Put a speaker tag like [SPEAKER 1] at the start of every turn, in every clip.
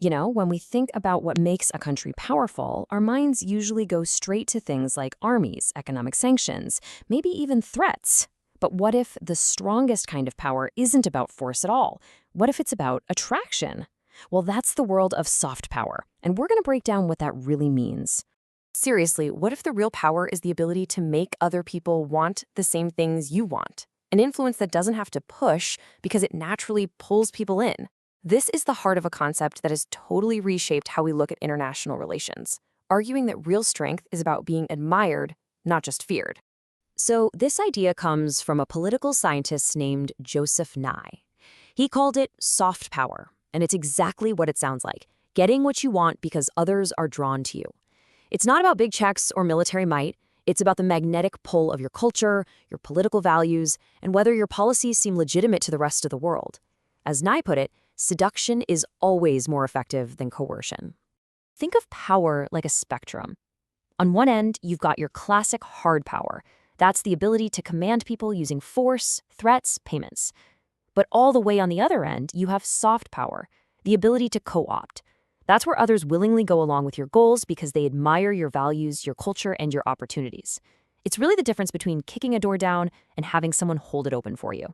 [SPEAKER 1] When we think about what makes a country powerful, our minds usually go straight to things like armies, economic sanctions, maybe even threats. But what if the strongest kind of power isn't about force at all? What if it's about attraction? Well, that's the world of soft power, and we're going to break down what that really means. Seriously, what if the real power is the ability to make other people want the same things you want? An influence that doesn't have to push because it naturally pulls people in. This is the heart of a concept that has totally reshaped how we look at international relations, arguing that real strength is about being admired, not just feared. So this idea comes from a political scientist named Joseph Nye. He called it soft power, and it's exactly what it sounds like, getting what you want because others are drawn to you. It's not about big checks or military might. It's about the magnetic pull of your culture, your political values, and whether your policies seem legitimate to the rest of the world. As Nye put it, seduction is always more effective than coercion. Think of power like a spectrum. On one end, you've got your classic hard power. That's the ability to command people using force, threats, payments. But all the way on the other end, you have soft power, the ability to co-opt. That's where others willingly go along with your goals because they admire your values, your culture, and your opportunities. It's really the difference between kicking a door down and having someone hold it open for you.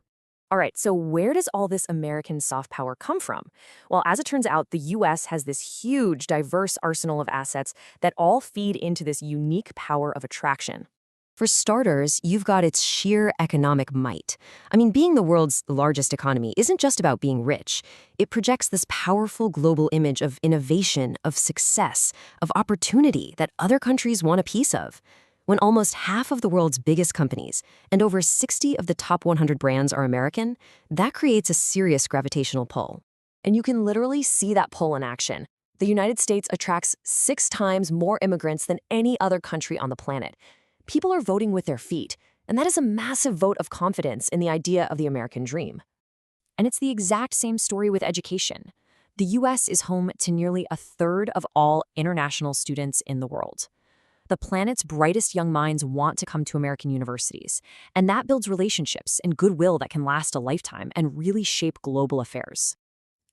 [SPEAKER 1] All right, so where does all this American soft power come from? Well, as it turns out, the U.S. has this huge, diverse arsenal of assets that all feed into this unique power of attraction. For starters, you've got its sheer economic might. I mean, being the world's largest economy isn't just about being rich. It projects this powerful global image of innovation, of success, of opportunity that other countries want a piece of. When almost half of the world's biggest companies and over 60 of the top 100 brands are American, that creates a serious gravitational pull. And you can literally see that pull in action. The United States attracts 6 times more immigrants than any other country on the planet. People are voting with their feet, and that is a massive vote of confidence in the idea of the American dream. And it's the exact same story with education. The U.S. is home to nearly a third of all international students in the world. The planet's brightest young minds want to come to American universities, and that builds relationships and goodwill that can last a lifetime and really shape global affairs.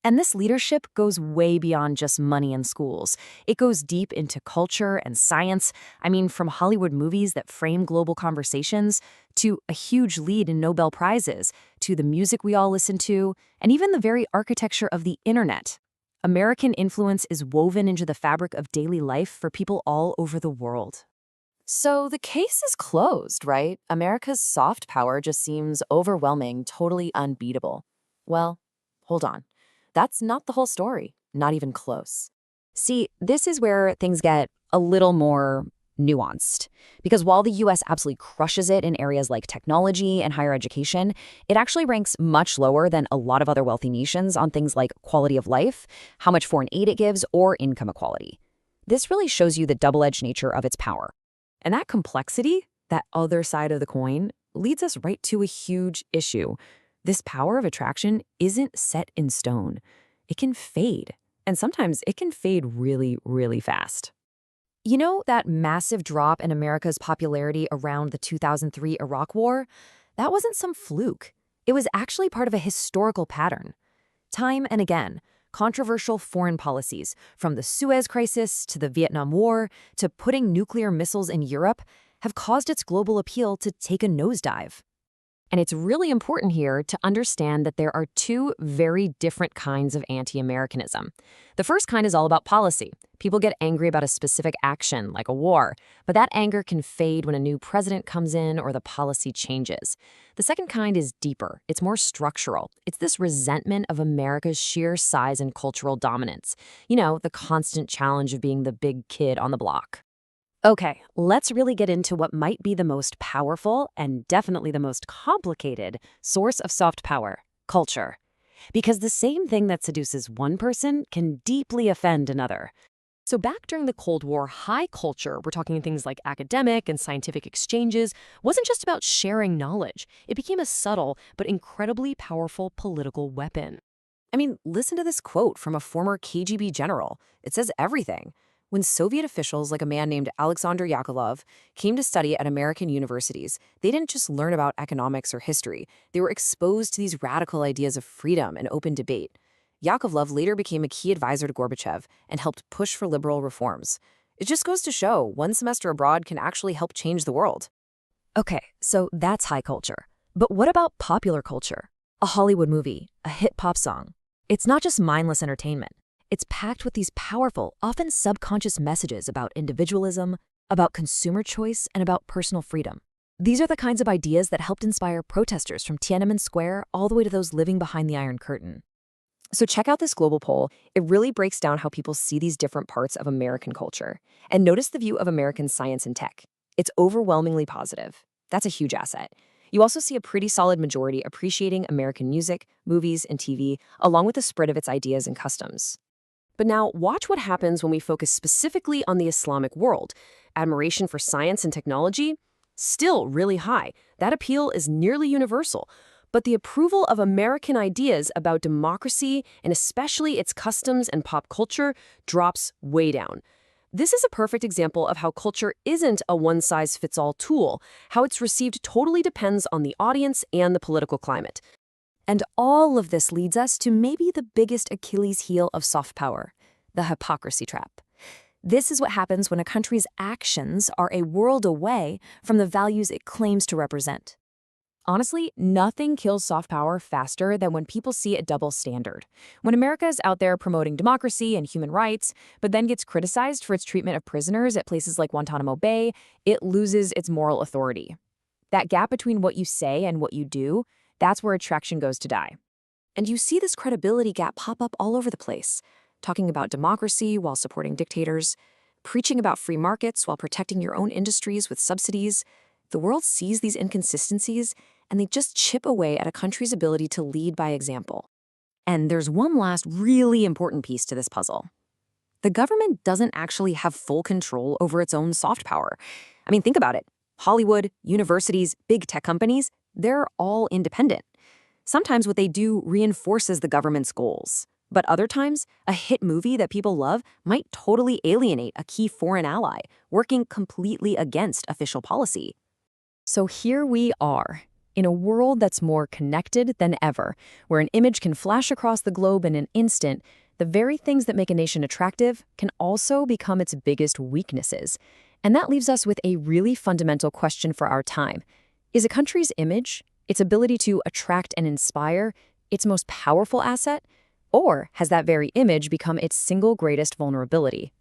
[SPEAKER 1] And this leadership goes way beyond just money and schools. It goes deep into culture and science. I mean, from Hollywood movies that frame global conversations, to a huge lead in Nobel Prizes, to the music we all listen to, and even the very architecture of the internet. American influence is woven into the fabric of daily life for people all over the world. So the case is closed, right? America's soft power just seems overwhelming, totally unbeatable. Well, hold on. That's not the whole story, not even close. See, this is where things get a little more nuanced. Because while the U.S. absolutely crushes it in areas like technology and higher education, it actually ranks much lower than a lot of other wealthy nations on things like quality of life, how much foreign aid it gives, or income equality. This really shows you the double-edged nature of its power. And that complexity, that other side of the coin, leads us right to a huge issue. This power of attraction isn't set in stone. It can fade. And sometimes it can fade really, really fast. You know that massive drop in America's popularity around the 2003 Iraq War? That wasn't some fluke. It was actually part of a historical pattern. Time and again, controversial foreign policies, from the Suez Crisis to the Vietnam War to putting nuclear missiles in Europe, have caused its global appeal to take a nosedive. And it's really important here to understand that there are 2 very different kinds of anti-Americanism. The first kind is all about policy. People get angry about a specific action, like a war, but that anger can fade when a new president comes in or the policy changes. The second kind is deeper. It's more structural. It's this resentment of America's sheer size and cultural dominance. The constant challenge of being the big kid on the block. Okay, let's really get into what might be the most powerful and definitely the most complicated source of soft power, culture. Because the same thing that seduces one person can deeply offend another. So back during the Cold War, high culture, we're talking things like academic and scientific exchanges, wasn't just about sharing knowledge. It became a subtle but incredibly powerful political weapon. I mean, listen to this quote from a former KGB general. It says everything. When Soviet officials like a man named Alexander Yakovlev came to study at American universities, they didn't just learn about economics or history. They were exposed to these radical ideas of freedom and open debate. Yakovlev later became a key advisor to Gorbachev and helped push for liberal reforms. It just goes to show one semester abroad can actually help change the world. Okay, so that's high culture. But what about popular culture? A Hollywood movie, a hit pop song. It's not just mindless entertainment. It's packed with these powerful, often subconscious messages about individualism, about consumer choice, and about personal freedom. These are the kinds of ideas that helped inspire protesters from Tiananmen Square all the way to those living behind the Iron Curtain. So check out this global poll. It really breaks down how people see these different parts of American culture. And notice the view of American science and tech. It's overwhelmingly positive. That's a huge asset. You also see a pretty solid majority appreciating American music, movies, and TV, along with the spread of its ideas and customs. But now, watch what happens when we focus specifically on the Islamic world. Admiration for science and technology? Still really high. That appeal is nearly universal. But the approval of American ideas about democracy, and especially its customs and pop culture, drops way down. This is a perfect example of how culture isn't a one-size-fits-all tool. How it's received totally depends on the audience and the political climate. And all of this leads us to maybe the biggest Achilles heel of soft power, the hypocrisy trap. This is what happens when a country's actions are a world away from the values it claims to represent. Honestly, nothing kills soft power faster than when people see a double standard. When America is out there promoting democracy and human rights, but then gets criticized for its treatment of prisoners at places like Guantanamo Bay, it loses its moral authority. That gap between what you say and what you do, that's where attraction goes to die. And you see this credibility gap pop up all over the place, talking about democracy while supporting dictators, preaching about free markets while protecting your own industries with subsidies. The world sees these inconsistencies, and they just chip away at a country's ability to lead by example. And there's one last really important piece to this puzzle. The government doesn't actually have full control over its own soft power. I mean, think about it. Hollywood, universities, big tech companies, they're all independent. Sometimes what they do reinforces the government's goals. But other times, a hit movie that people love might totally alienate a key foreign ally, working completely against official policy. So here we are, in a world that's more connected than ever, where an image can flash across the globe in an instant. The very things that make a nation attractive can also become its biggest weaknesses. And that leaves us with a really fundamental question for our time. Is a country's image, its ability to attract and inspire, its most powerful asset? Or has that very image become its single greatest vulnerability?